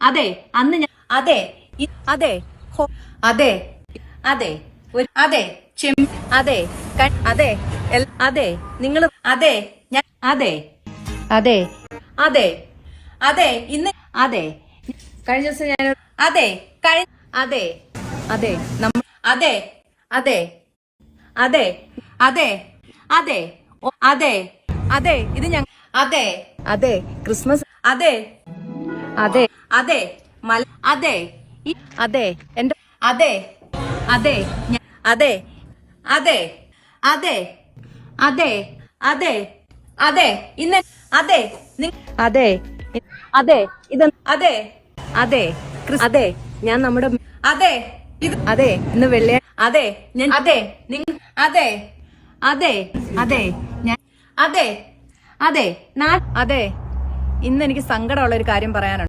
അതെ അന്ന് ഞാൻ അതെ അതെ അതെ അതെ അതെ അതെ അതെ അതെ നിങ്ങൾ അതെ ഞാൻ അതെ അതെ അതെ അതെ ഇന്ന് അതെ കഴിഞ്ഞ ദിവസം ഞാൻ അതെ അതെ അതെ അതെ അതെ അതെ അതെ അതെ അതെ അതെ ഇത് ഞാൻ അതെ അതെ ക്രിസ്മസ് അതെ അതെ അതെ അതെ അതെ എന്റെ അതെ അതെ അതെ അതെ അതെ അതെ അതെ അതെ ഇന്ന് അതെ അതെ അതെ ഇത് അതെ അതെ അതെ ഞാൻ നമ്മുടെ അതെ ഇത് അതെ ഇന്ന് വെള്ളിയാഴ്ച അതെ ഞാൻ അതെ അതെ അതെ അതെ ഞാൻ അതെ അതെ അതെ ഇന്ന് എനിക്ക് സങ്കടമുള്ള ഒരു കാര്യം പറയാനുണ്ട്.